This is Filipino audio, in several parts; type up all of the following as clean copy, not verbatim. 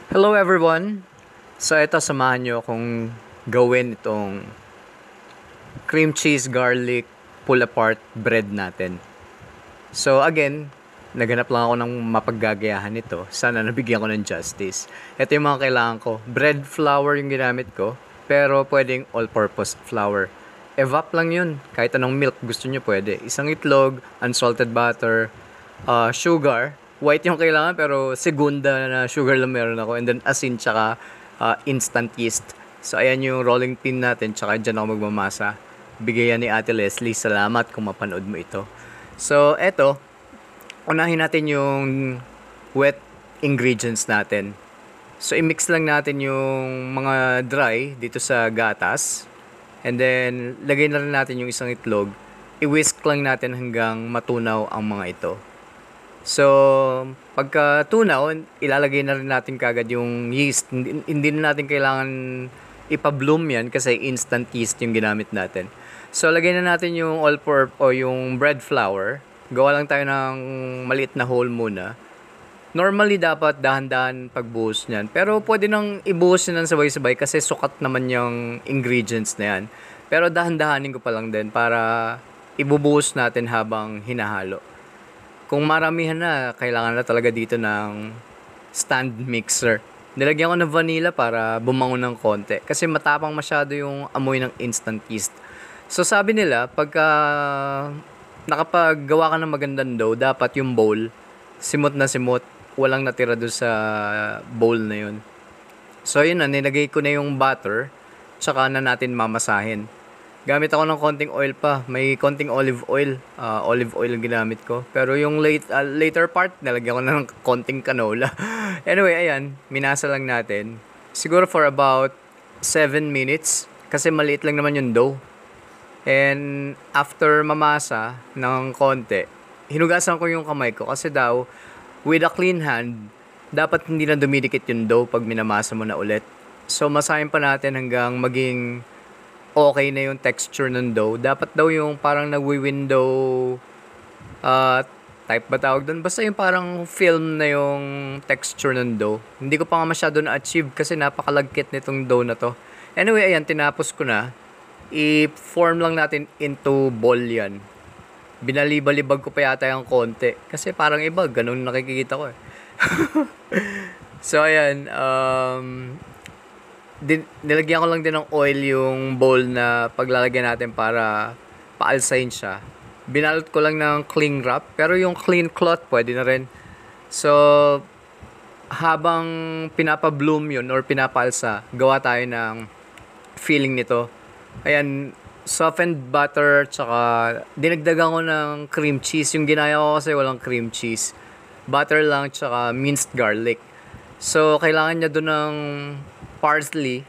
Hello everyone! So ito, samahan nyo akong gawin itong cream cheese garlic pull apart bread natin. So again, naghanap lang ako ng mapaggagayahan nito. Sana nabigyan ko ng justice. Ito yung mga kailangan ko. Bread flour yung ginamit ko, pero pwedeng all-purpose flour. Evap lang yun. Kahit anong milk gusto nyo pwede. Isang itlog, unsalted butter, sugar. White yung kailangan pero segunda na sugar lang meron ako. And then asin tsaka instant yeast. So ayan yung rolling pin natin tsaka dyan ako magmamasa. Bigayan ni Ate Leslie. Salamat kung mapanood mo ito. So eto, unahin natin yung wet ingredients natin. So i-mix lang natin yung mga dry dito sa gatas. And then lagay na rin natin yung isang itlog. I-whisk lang natin hanggang matunaw ang mga ito. So, pagka tunaw, ilalagay na rin natin kagad yung yeast. Hindi na natin kailangan ipa-bloom yan kasi instant yeast yung ginamit natin. So, lagay na natin yung all-purpose o yung bread flour. Gawa lang tayo ng maliit na hole muna. Normally, dapat dahan-dahan pagbuhos niyan. Pero pwede nang ibuhos nyo ng sabay-sabay kasi sukat naman yung ingredients na yan. Pero dahan-dahanin ko pa lang din para ibubuhos natin habang hinahalo. Kung maramihan na, kailangan na talaga dito ng stand mixer. Nilagyan ko ng vanilla para bumango ng konti. Kasi matapang masyado yung amoy ng instant yeast. So sabi nila, pagka nakapaggawa ka ng magandang dough, dapat yung bowl, simot na simot, walang natira doon sa bowl na yun. So yun na, nilagay ko na yung butter, tsaka na natin mamasahin. Gamit ako ng konting oil pa. May konting olive oil. Olive oil ang ginamit ko. Pero yung later part, nalagyan ko na ng konting canola. Anyway, ayan. Minasa lang natin. Siguro for about 7 minutes. Kasi maliit lang naman yung dough. And after mamasa ng konti, hinugasan ko yung kamay ko. Kasi daw, with a clean hand, dapat hindi na dumidikit yung dough pag minamasa mo na ulit. So, masahin pa natin hanggang maging okay na yung texture ng dough. Dapat daw yung parang nagwi-window type ba tawag doon? Basta yung parang film na yung texture ng dough. Hindi ko pa nga masyado na-achieve kasi napakalagkit nitong dough na to. Anyway, ayan, tinapos ko na. I-form lang natin into ball yan. Binalibalibag ko pa yata yung konti. Kasi parang iba, ganun nakikita ko eh. So, ayan, nilagyan ko lang din ng oil yung bowl na paglalagyan natin para paalsahin siya. Binalot ko lang ng cling wrap, pero yung clean cloth pwede na rin. So, habang pinapa-bloom yun or pinapaalsa, gawa tayo ng filling nito. Ayan, softened butter, tsaka dinagdagan ko ng cream cheese. Yung ginaya ko kasi walang cream cheese. Butter lang, tsaka minced garlic. So, kailangan niya doon ng parsley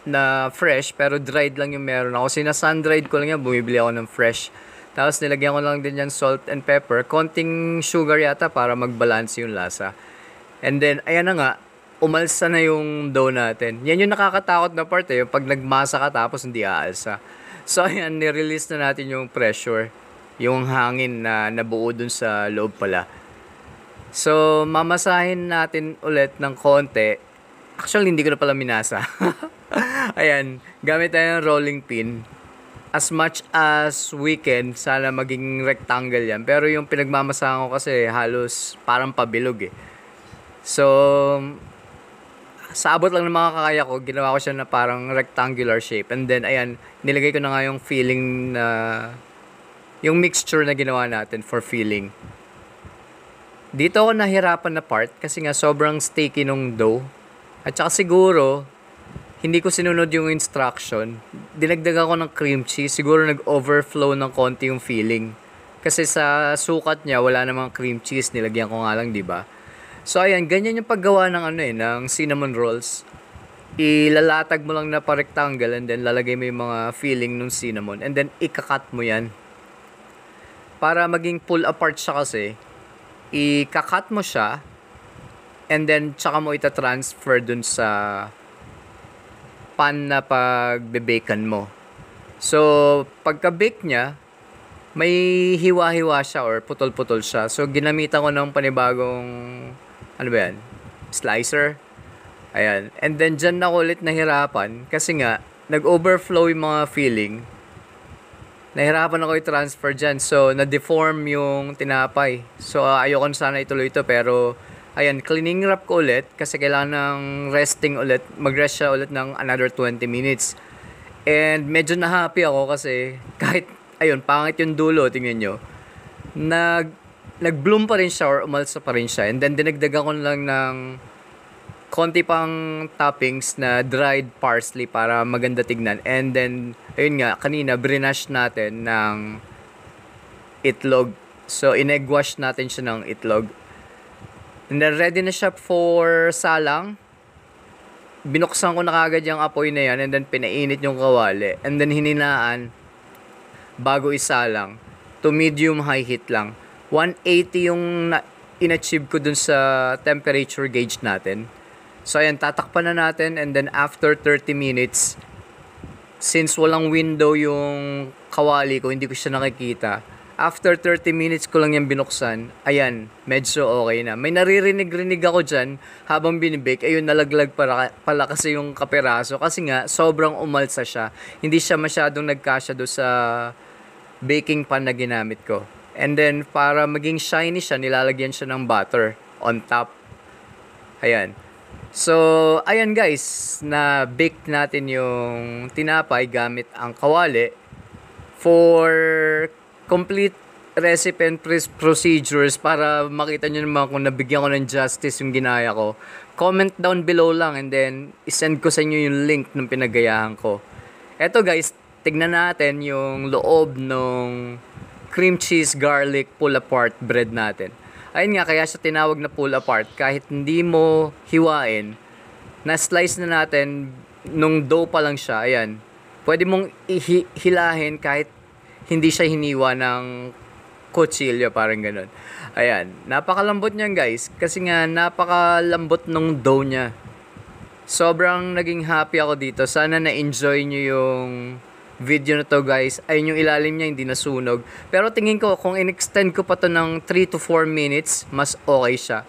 na fresh pero dried lang yung meron ako. Sina-sun-dried ko lang yan, bumibili ako ng fresh. Tapos nilagyan ko lang din yan salt and pepper, konting sugar yata para mag-balance yung lasa. And then, ayan na nga, umalsa na yung dough natin. Yan yung nakakatakot na part eh, yung pag nagmasa ka tapos hindi aalsa. So ayan, nirelease na natin yung pressure, yung hangin na nabuo dun sa loob pala. So, mamasahin natin ulit ng konti. Actually, hindi ko na pala minasa. Ayan, gamit tayo ng rolling pin. As much as we can, sana maging rectangle yan. Pero yung pinagmamasahan ko kasi halos parang pabilog eh. So, sa abot lang ng mga kakaya ko, ginawa ko siya na parang rectangular shape. And then, ayan, nilagay ko na nga yung filling na, yung mixture na ginawa natin for filling. Dito ako nahirapan na part kasi nga sobrang sticky nung dough. At saka siguro, hindi ko sinunod yung instruction. Dinagdagan ko ng cream cheese. Siguro nag-overflow ng konti yung filling. Kasi sa sukat niya, wala namang cream cheese. Nilagyan ko nga lang, di ba? So, ayan, ganyan yung paggawa ng ng cinnamon rolls. Ilalatag mo lang na pa-rectangle and then lalagay mo yung mga filling ng cinnamon. And then, ikakat mo yan. Para maging pull apart siya kasi, ikakat mo siya and then tsaka mo ita-transfer dun sa pan na pagbe-bakean mo. So, pagka-bake niya, may hiwa-hiwa siya or putol-putol siya. So, ginamitan ko ng panibagong, ano ba yan? Slicer. Ayan. And then, dyan na ako ulit nahirapan. Kasi nga, nag-overflow yung mga filling. Nahirapan ako i-transfer dyan. So, na-deform yung tinapay. So, ayoko na sana ituloy ito. Pero, ayan, cleaning wrap ko ulit. Kasi kailangan ng resting ulit. Mag-rest siya ulit ng another 20 minutes. And medyo na-happy ako kasi kahit, ayun, pangit yung dulo, tingnan nyo. Nag-bloom pa rin siya or umalsa pa rin siya. And then, dinagdagan ko lang ng konti pang toppings na dried parsley para maganda tignan. And then, ayun nga, kanina, brinash natin ng itlog. So, in-egg wash natin siya ng itlog. And then, ready na siya for salang. Binuksan ko na kagad yung apoy na yan and then pinainit yung kawali. And then, hininaan bago isalang to medium-high heat lang. 180 yung in-achieve ko dun sa temperature gauge natin. So, ayan, tatakpan na natin and then after 30 minutes, since walang window yung kawali ko, hindi ko siya nakikita. After 30 minutes ko lang yung binuksan, ayan, medyo okay na. May naririnig-rinig ako dyan habang binibake. Ayun, nalaglag pala kasi yung kaperaso. Kasi nga, sobrang umalsa siya. Hindi siya masyadong nagkasya do sa baking pan na ginamit ko. And then, para maging shiny siya, nilalagyan siya ng butter on top. Ayan. So, ayan guys, na-bake natin yung tinapay gamit ang kawali. For complete recipe and procedures, para makita nyo naman kung nabigyan ko ng justice yung ginaya ko, comment down below lang and then isend ko sa inyo yung link ng pinagayahan ko. Eto guys, tignan natin yung loob ng cream cheese garlic pull apart bread natin. Ayun nga, kaya siya tinawag na pull apart. Kahit hindi mo hiwain, na-slice na natin nung dough pa lang siya. Ayan. Pwede mong hilahin kahit hindi siya hiniwa ng kutsilyo, parang ganun. Ayan. Napakalambot niyan guys. Kasi nga, napakalambot nung dough niya. Sobrang naging happy ako dito. Sana na-enjoy nyo yung video na to guys. Ayun yung ilalim niya, hindi nasunog. Pero tingin ko, kung in-extend ko pa to ng 3 to 4 minutes, mas okay siya.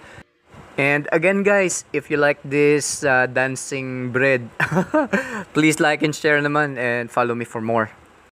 And again guys, if you like this dancing bread, please like and share naman and follow me for more.